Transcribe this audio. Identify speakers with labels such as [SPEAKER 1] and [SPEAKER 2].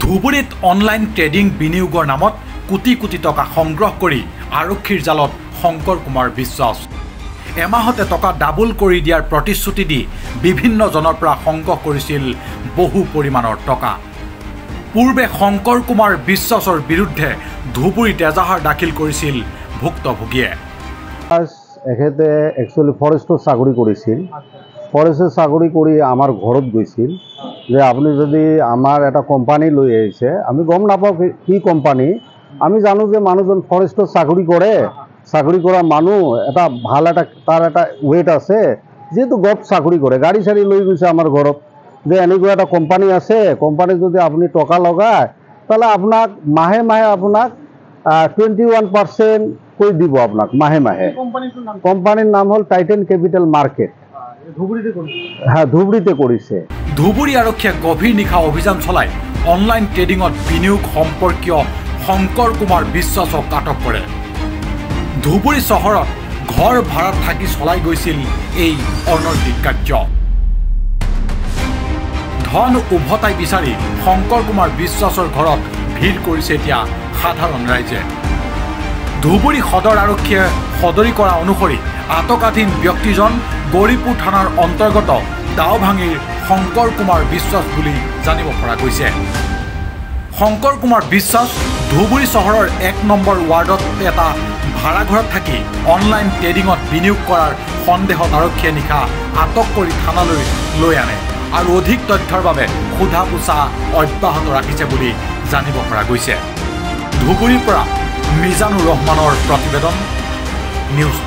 [SPEAKER 1] ধুবুৰীত online trading বিনিয়োগৰ নামত কোটি কোটি টকা সংগ্ৰহ কৰি আৰক্ষীৰ জালত শংকৰ কুমাৰ বিশ্বাস এমাহতে টকা ডাবল কৰি দিয়াৰ প্ৰতিশ্ৰুতি দি বিভিন্ন জনৰ পৰা সংগ্ৰহ কৰিছিল বহু পৰিমাণৰ টকা। পূৰ্বে শংকৰ কুমাৰ বিশ্বাসৰ বিৰুদ্ধে ধুবুৰীত এজাহাৰ দাখিল কৰিছিল ভুক্তভোগীয়ে।
[SPEAKER 2] এখেতে একচুৱেলি ফৰেষ্টৰ চাকৰি কৰিছিল। ফৰেষ্টৰ চাকৰি কৰি আমাৰ ঘৰত গৈছিল যে আপুনি যদি আমাৰ এটা কোম্পানী লৈ আহিছে, আমি গম নাপাওঁ কি কোম্পানী, আমি জানো যে মানুহজন ফৰেষ্টৰ চাকৰি কৰে, চাকৰি কৰা মানুহ এটা ভাল এটা তাৰ এটা ৱেট আছে, যেহেতু গভ চাকৰি কৰে, গাড়ী চাড়ী লৈ গৈছে আমাৰ ঘৰত যে এনেকুৱা এটা কোম্পানী আছে, কোম্পানীত যদি আপুনি টকা লগায় তাহলে আপোনাক মাহে মাহে আপোনাক 21% কৰি দিব আপোনাক মাহে মাহে। কোম্পানীৰ নাম হ'ল টাইটেন কেপিটেল মাৰ্কেট। হ্যাঁ, ধুবুৰীতে কৰিছে।
[SPEAKER 1] ধুবুৰী আৰক্ষীয়ে গভীৰ নিশা অভিযান চলাই অনলাইন ট্ৰেডিঙত বিনিয়োগ সম্পৰ্কীয় শংকৰ কুমাৰ বিশ্বাসক আটক কৰে। ধুবুৰী চহৰত ঘৰ ভাড়াত থাকি চলাই গৈছিল এই অনৈতিক কাৰ্য। ধন উভতাই বিচাৰি শংকৰ কুমাৰ বিশ্বাসৰ ঘৰত ভিৰ কৰিছে এতিয়া সাধাৰণ ৰাইজে। ধুবুৰী সদৰ আৰক্ষীয়ে সদৰি কৰা অনুসৰি আটকাধীন ব্যক্তিজন গৌৰীপুৰ থানাৰ অন্তৰ্গত দাওভাঙিৰ শংকৰ কুমাৰ বিশ্বাস বুলি জানিব পৰা গৈছে। শংকৰ কুমাৰ বিশ্বাস ধুবুৰী চহৰৰ 1 নম্বৰ ৱাৰ্ডত এটা ভাড়াঘৰত থাকি অনলাইন ট্ৰেডিঙত বিনিয়োগ কৰাৰ সন্দেহত আৰক্ষীয়ে নিশা আটক কৰি থানালৈ লৈ আনে আৰু অধিক তথ্যৰ বাবে সোধা পোছা অব্যাহত ৰাখিছে বুলি জানিব পৰা গৈছে। ধুবুৰীৰ পৰা মিজানুৰ ৰহমানৰ প্ৰতিবেদন, নিউজ।